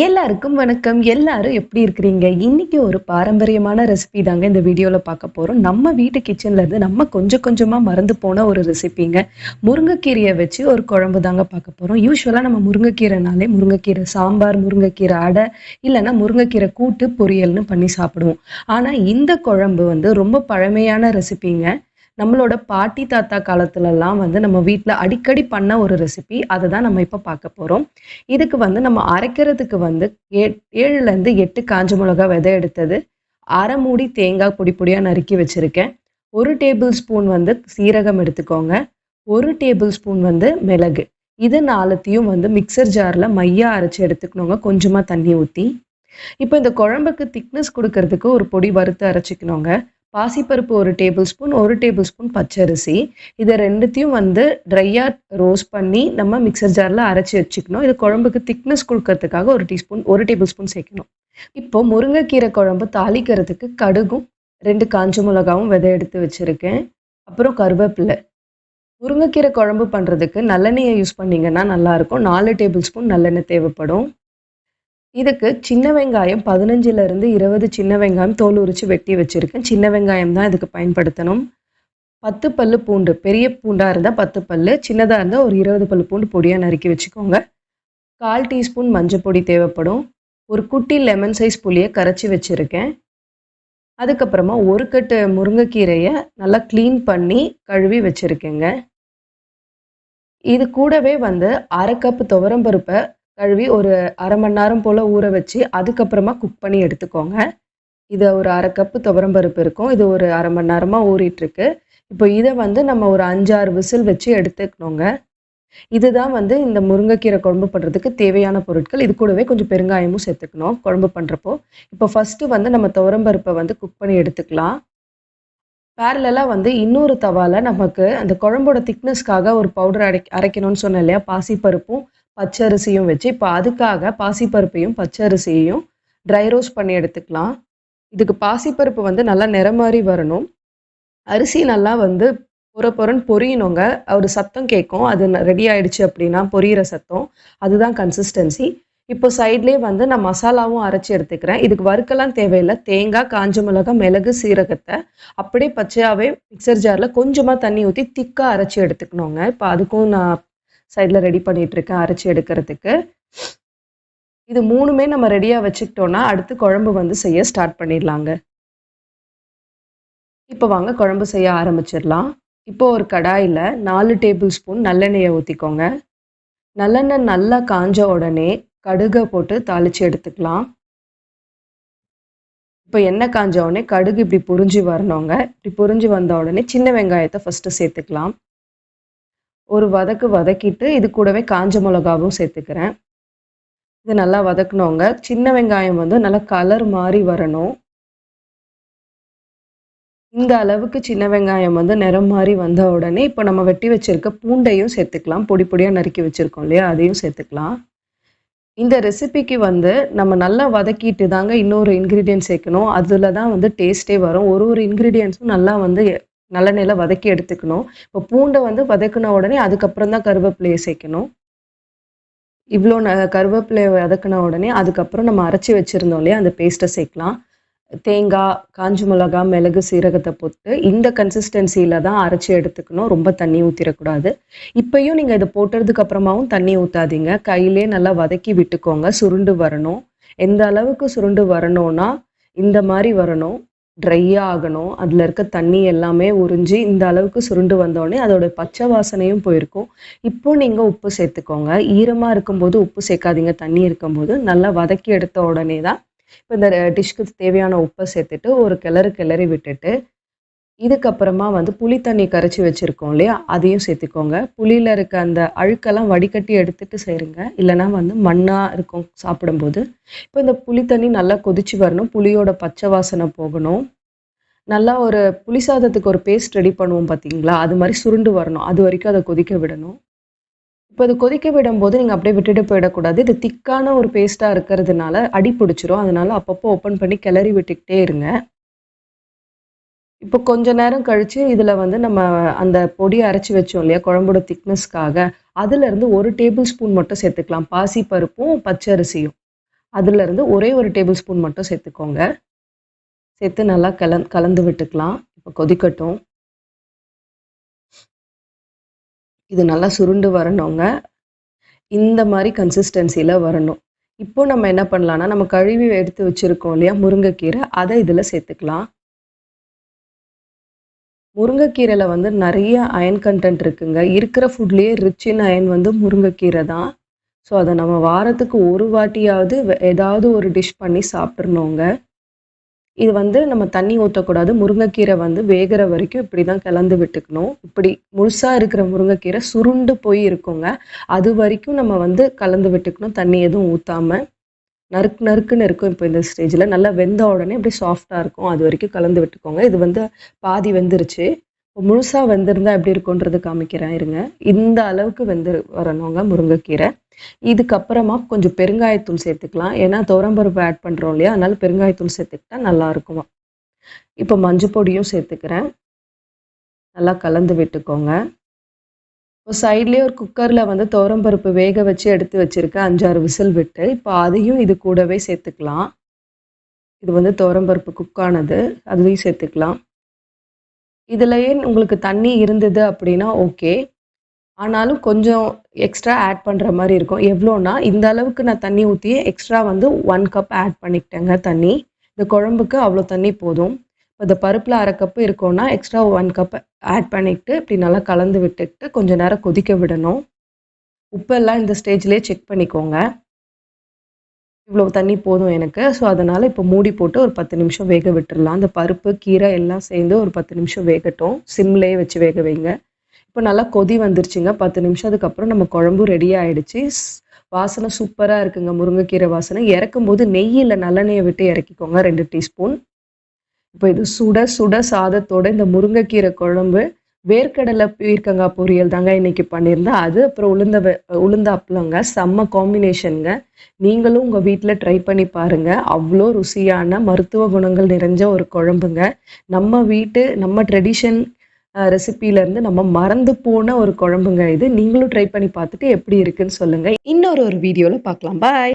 எல்லாருக்கும் வணக்கம். எல்லாரும் எப்படி இருக்கிறீங்க? இன்னைக்கு ஒரு பாரம்பரியமான ரெசிபி தாங்க இந்த வீடியோல பார்க்க போறோம். நம்ம வீட்டு கிச்சன்ல இருந்து நம்ம கொஞ்சம் கொஞ்சமா மறந்து போன ஒரு ரெசிபிங்க. முருங்கைக்கீரைய வச்சு ஒரு குழம்பு தாங்க பார்க்க போறோம். யூசுவலா நம்ம முருங்கைக்கீரைனாலே முருங்கைக்கீரை சாம்பார், முருங்கைக்கீரை அடை, இல்லன்னா முருங்கைக்கீரை கூட்டு, பொரியல்னு பண்ணி சாப்பிடுவோம். ஆனா இந்த குழம்பு வந்து ரொம்ப பழமையான ரெசிபிங்க. நம்மளோட பாட்டி, தாத்தா காலத்துலலாம் வந்து நம்ம வீட்ல அடிக்கடி பண்ண ஒரு ரெசிபி. அத தான் நம்ம இப்ப பார்க்க போறோம். இதுக்கு வந்து நம்ம அரைக்கிறதுக்கு வந்து 7லேருந்து 8 காஞ்ச மிளகா விதை எடுத்தது, 1/2 மூடி தேங்காய் பொடி பொடியா நறுக்கி வச்சிருக்கேன். 1 டேபிள் ஸ்பூன் வந்து சீரகம் எடுத்துக்கோங்க. 1 டேபிள் ஸ்பூன் வந்து மிளகு. இது 4த்தையும் வந்து மிக்ஸர் ஜார்ல மையா அரைச்சு எடுத்துக்கணுங்க, கொஞ்சமா தண்ணி ஊத்தி. இப்போ இந்த குழம்புக்கு திக்னஸ் குடுக்கறதுக்கு ஒரு பொடி வறுத்து அரைச்சுக்கணுங்க. பாசிப்பருப்பு 1 டேபிள் ஸ்பூன், 1 டேபிள் ஸ்பூன் பச்சரிசி. இத 2த்தையும் வந்து ட்ரையா ரோஸ்ட் பண்ணி நம்ம மிக்ஸர் ஜார்ல அரைச்சு வச்சுக்கணும். இது குழம்புக்கு திக்னஸ் குடுக்கறதுக்காக 1 டேபிள் ஸ்பூன் சேர்க்கணும். இப்போ முருங்கைக்கீரை குழம்பு தாளிக்கிறதுக்கு கடுகும், 2 காஞ்ச மிளகாவும் விதை எடுத்து வச்சிருக்கேன். அப்புறம் கருவேப்பிலை. முருங்கைக்கீரை குழம்பு பண்றதுக்கு நல்லெண்ணெயை யூஸ் பண்ணீங்கன்னா நல்லாயிருக்கும். 4 டேபிள் ஸ்பூன் நல்லெண்ணெய் தேவைப்படும். இதுக்கு சின்ன வெங்காயம் 15லேருந்து 20 சின்ன வெங்காயம் தோல் உரிச்சு வெட்டி வச்சிருக்கேன். சின்ன வெங்காயம் தான் இதுக்கு பயன்படுத்தணும். 10 பல்லு பூண்டு. பெரிய பூண்டா இருந்தா 10 பல்லு, சின்னதா இருந்தா ஒரு 20 பல்லு பூண்டு பொடியா நறுக்கி வச்சுக்கோங்க. 1/4 டீஸ்பூன் மஞ்சள் பொடி தேவைப்படும். ஒரு குட்டி லெமன் சைஸ் புளிய கரைச்சி வச்சிருக்கேன். அதுக்கப்புறமா ஒரு கட்டு முருங்கைக்கீரைய நல்லா க்ளீன் பண்ணி கழுவி வச்சிருக்கேங்க. இது கூடவே வந்து 1/2 கப் துவரம் பருப்ப கழுவி ஒரு 1/2 மணி நேரம் போல ஊற வச்சு அதுக்கப்புறமா குக் பண்ணி எடுத்துக்கோங்க. இது ஒரு 1/2 கப் துவரம் பருப்பு இருக்கும். இது ஒரு 1/2 மணி நேரமா ஊறிட்டுருக்கு. இப்போ இத வந்து நம்ம ஒரு 5, 6 விசில் வச்சு எடுத்துக்கணுங்க. இதுதான் வந்து இந்த முருங்கைக்கீரை குழம்பு பண்ணுறதுக்கு தேவையான பொருட்கள். இது கூடவே கொஞ்சம் பெருங்காயமும் சேர்த்துக்கணும் குழம்பு பண்ணுறப்போ. இப்போ ஃபர்ஸ்ட்டு வந்து நம்ம துவரம் பருப்பை வந்து குக் பண்ணி எடுத்துக்கலாம். பேரலலா வந்து இன்னொரு தவால நமக்கு அந்த குழம்போட திக்னஸ்க்காக ஒரு பவுடர் அரைக்கணும்னு சொன்னேன் இல்லையா? பாசிப்பருப்பும், பச்சரிசியும் வச்சு, இப்போ அதுக்காக பாசிப்பருப்பையும், பச்சரிசியையும் ட்ரை ரோஸ்ட் பண்ணி எடுத்துக்கலாம். இதுக்கு பாசிப்பருப்பு வந்து நல்லா நிறம் மாறி வரணும். அரிசி நல்லா வந்து பொர பொரன்னு பொரியணுங்க. ஒரு சத்தம் கேட்கும். அது ரெடி ஆயிடுச்சு அப்படின்னா பொரியிற சத்தம். அதுதான் கன்சிஸ்டன்சி. இப்போ சைட்லேயே வந்து நான் மசாலாவும் அரைச்சி எடுத்துக்கிறேன். இதுக்கு வறுக்கலாம் தேவையில்ல. தேங்காய், காஞ்ச மிளகாய், மிளகு, சீரகத்தை அப்படியே பச்சையாவே மிக்ஸர் ஜார்ல கொஞ்சமா தண்ணி ஊத்தி திக்கா அரைச்சு எடுத்துக்கணுங்க. இப்போ அதுக்கும் நான் சைட்ல ரெடி பண்ணிட்டு இருக்கேன் அரைச்சு எடுக்கிறதுக்கு. இது 3மே நம்ம ரெடியா வச்சுக்கிட்டோம்னா அடுத்து குழம்பு வந்து செய்ய ஸ்டார்ட் பண்ணிடலாங்க. இப்போ வாங்க குழம்பு செய்ய ஆரம்பிச்சிடலாம். இப்போ ஒரு கடாயில 4 டேபிள் ஸ்பூன் நல்லெண்ணெயை ஊத்திக்கோங்க. நல்லெண்ணெய் நல்லா காஞ்ச உடனே கடுகை போட்டு தாளிச்சு எடுத்துக்கலாம். இப்போ எண்ணெய் காஞ்ச உடனே கடுகு இப்படி பொரிஞ்சு வரணுங்க. இப்படி பொரிஞ்சு வந்த உடனே சின்ன வெங்காயத்தை ஃபர்ஸ்ட் சேர்த்துக்கலாம். ஒரு வதக்கு வதக்கிட்டு இது கூடவே காஞ்ச மிளகாவும் சேர்த்துக்கிறேன். இது நல்லா வதக்கணுங்க. சின்ன வெங்காயம் வந்து நல்லா கலர் மாறி வரணும். இந்த அளவுக்கு சின்ன வெங்காயம் வந்து நிறம் மாறி வந்த உடனே இப்போ நம்ம வெட்டி வச்சிருக்க பூண்டையும் சேர்த்துக்கலாம். பொடி பொடியா நறுக்கி வச்சிருக்கோம் இல்லையா? அதையும் சேர்த்துக்கலாம். இந்த ரெசிபிக்கு வந்து நம்ம நல்லா வதக்கிட்டு தாங்க இன்னொரு இன்கிரீடியன்ட் சேர்க்கணும். அதில் தான் வந்து டேஸ்ட்டே வரும். ஒரு இன்கிரீடியன்ஸும் நல்லா வந்து நல்லெண்ணெயில வதக்கி எடுத்துக்கணும். இப்போ பூண்டை வந்து வதக்கின உடனே அதுக்கப்புறம் தான் கருவேப்பிலையை சேர்க்கணும். இவ்வளோ கருவேப்பிலையை வதக்கின உடனே அதுக்கப்புறம் நம்ம அரைச்சி வச்சுருந்தோம் இல்லையா? அந்த பேஸ்ட்டை சேர்க்கலாம். தேங்காய், காஞ்ச மிளகா, மிளகு, சீரகத்தை போட்டு இந்த கன்சிஸ்டன்சியில் தான் அரைச்சி எடுத்துக்கணும். ரொம்ப தண்ணி ஊற்றிடக்கூடாது. இப்பயும் நீங்கள் இதை போட்டதுக்கு அப்புறமாவும் தண்ணி ஊற்றாதீங்க. கையிலே நல்லா வதக்கி விட்டுக்கோங்க. சுருண்டு வரணும். எந்த அளவுக்கு சுருண்டு வரணும்னா இந்த மாதிரி வரணும். ட்ரையாக ஆகணும். அதில் இருக்க தண்ணி எல்லாமே உறிஞ்சி இந்த அளவுக்கு சுருண்டு வந்தோடனே அதோட பச்சை வாசனையும் போயிருக்கும். இப்போ நீங்கள் உப்பு சேர்த்துக்கோங்க. ஈரமாக இருக்கும்போது உப்பு சேர்க்காதீங்க. தண்ணி இருக்கும்போது நல்லா வதக்கி எடுத்த உடனே தான் இப்போ இந்த டிஷ்க்கு தேவையான உப்பை சேர்த்துட்டு ஒரு கிளறி விட்டுட்டு இதுக்கப்புறமா வந்து புளி தண்ணி கரைச்சி வச்சுருக்கோம் இல்லையா? அதையும் சேர்த்துக்கோங்க. புளியில் இருக்க அந்த அழுக்கெல்லாம் வடிகட்டி எடுத்துட்டு சேருங்க. இல்லைனா வந்து மண்ணாக இருக்கும் சாப்பிடும்போது. இப்போ இந்த புளி தண்ணி நல்லா கொதிச்சு வரணும். புளியோட பச்சை வாசனை போகணும். நல்லா ஒரு புளி சாதத்துக்கு ஒரு பேஸ்ட் ரெடி பண்ணுவோம் பார்த்தீங்களா? அது மாதிரி சுருண்டு வரணும். அது வரைக்கும் அதை கொதிக்க விடணும். இப்போ இது கொதிக்க விடும்போது நீங்கள் அப்படியே விட்டுட்டு போயிடக்கூடாது. இது திக்கான ஒரு பேஸ்ட்டாக இருக்கிறதுனால அடி பிடிச்சிரும். அதனால அப்பப்போ ஓப்பன் பண்ணி கிளறி விட்டுக்கிட்டே இருங்க. இப்போ கொஞ்ச நேரம் கழிச்சு இதில் வந்து நம்ம அந்த பொடி அரைச்சி வச்சோம் இல்லையா? குழம்போட திக்னஸ்க்காக, அதுலேருந்து 1 டேபிள் ஸ்பூன் மட்டும் சேர்த்துக்கலாம். பாசி பருப்பும், பச்சரிசியும். அதுலேருந்து ஒரே ஒரு டேபிள் ஸ்பூன் மட்டும் சேர்த்துக்கோங்க. சேர்த்து நல்லா கலந்து விட்டுக்கலாம். இப்போ கொதிக்கட்டும். இது நல்லா சுருண்டு வரணுங்க. இந்த மாதிரி கன்சிஸ்டன்சியில் வரணும். இப்போ நம்ம என்ன பண்ணலான்னா, நம்ம கழுவி எடுத்து வச்சுருக்கோம் இல்லையா முருங்கைக்கீரை, அதை இதில் சேர்த்துக்கலாம். முருங்கைக்கீரையில் வந்து நிறைய அயன் கண்டென்ட் இருக்குங்க. இருக்கிற ஃபுட்லேயே ரிச் இன் அயன் வந்து முருங்கைக்கீரை தான். ஸோ அதை நம்ம வாரத்துக்கு ஒரு வாட்டியாவது ஏதாவது ஒரு டிஷ் பண்ணி சாப்பிட்றணுங்க. இது வந்து நம்ம தண்ணி ஊற்றக்கூடாது. முருங்கைக்கீரை வந்து வேகிற வரைக்கும் இப்படி தான் கலந்து விட்டுக்கணும். இப்படி முழுசாக இருக்கிற முருங்கைக்கீரை சுருண்டு போய் இருக்குங்க. அது வரைக்கும் நம்ம வந்து கலந்து விட்டுக்கணும், தண்ணி எதுவும் ஊற்றாமல். நறுக்குன்னு இருக்கும். இப்போ இந்த ஸ்டேஜில் நல்லா வெந்த உடனே அப்படியே சாஃப்டாக இருக்கும். அது வரைக்கும் கலந்து விட்டுக்கோங்க. இது வந்து பாதி வெந்துருச்சு. இப்போ முழுசாக வெந்திருந்தா எப்படி இருக்குன்றது காமிக்கிறேன் இருங்க. இந்த அளவுக்கு வெந்து வரணுங்க முருங்கைக்கீரை. இதுக்கப்புறமா கொஞ்சம் பெருங்காயத்தூள் சேர்த்துக்கலாம். ஏன்னா துவரம்பருப்பு ஆட் பண்ணுறோம் இல்லையா, அதனால பெருங்காயத்தூள் சேர்த்துக்கிட்டா நல்லா இருக்குமா. இப்போ மஞ்சள் பொடியும் சேர்த்துக்கிறேன். நல்லா கலந்து விட்டுக்கோங்க. இப்போ சைட்லேயே ஒரு குக்கரில் வந்து துவரம்பருப்பு வேக வச்சு எடுத்து வச்சுருக்கேன் 5-6 விசில் விட்டு. இப்போ அதையும் இது கூடவே சேர்த்துக்கலாம். இது வந்து துவரம்பருப்பு குக்கானது, அதுலேயும் சேர்த்துக்கலாம். இதுலையே உங்களுக்கு தண்ணி இருந்தது அப்படின்னா ஓகே. ஆனாலும் கொஞ்சம் எக்ஸ்ட்ரா ஆட் பண்ணுற மாதிரி இருக்கும். எவ்வளோனா இந்த அளவுக்கு நான் தண்ணி ஊற்றி எக்ஸ்ட்ரா வந்து 1 கப் ஆட் பண்ணிக்கிட்டேங்க தண்ணி. இந்த குழம்புக்கு அவ்வளோ தண்ணி போதும். இப்போ இந்த பருப்பில் 1/2 கப்பு இருக்கோன்னா எக்ஸ்ட்ரா 1 கப் ஆட் பண்ணிக்கிட்டு இப்படி நல்லா கலந்து விட்டுக்கிட்டு கொஞ்சம் நேரம் கொதிக்க விடணும். உப்பெல்லாம் இந்த ஸ்டேஜ்லேயே செக் பண்ணிக்கோங்க. இவ்வளோ தண்ணி போதும் எனக்கு. ஸோ அதனால் இப்போ மூடி போட்டு ஒரு 10 நிமிஷம் வேக விட்டுடலாம். அந்த பருப்பு கீரை எல்லாம் சேர்ந்து ஒரு 10 நிமிஷம் வேகட்டும். சிம்லேயே வச்சு வேக வைங்க. இப்போ நல்லா கொதி வந்துருச்சுங்க. 10 நிமிஷத்துக்கு அப்புறம் நம்ம குழம்பு ரெடி ஆகிடுச்சு. வாசனை சூப்பராக இருக்குங்க, முருங்கைக்கீரை வாசனை. இறக்கும் போது நெய் இல்லை நல்லெண்ணெயை விட்டு இறக்கிக்கோங்க 2 டீஸ்பூன். இப்போ இது சுட சுட சாதத்தோட இந்த முருங்கைக்கீரை குழம்பு, வேர்க்கடலை பீர்க்கங்காய் பொரியல் தாங்க இன்னைக்கு பண்ணியிருந்தேன். அது அப்புறம் உளுந்த அப்பளங்க. செம்ம காம்பினேஷனுங்க. நீங்களும் உங்கள் வீட்டில் ட்ரை பண்ணி பாருங்கள். அவ்வளோ ருசியான மருத்துவ குணங்கள் நிறைஞ்ச ஒரு குழம்புங்க. நம்ம ட்ரெடிஷன் ரெசிபியிலேருந்து நம்ம மறந்து போன ஒரு குழம்புங்க இது. நீங்களும் ட்ரை பண்ணி பார்த்துட்டு எப்படி இருக்குன்னு சொல்லுங்கள். இன்னொரு வீடியோவில் பார்க்கலாம். பாய்.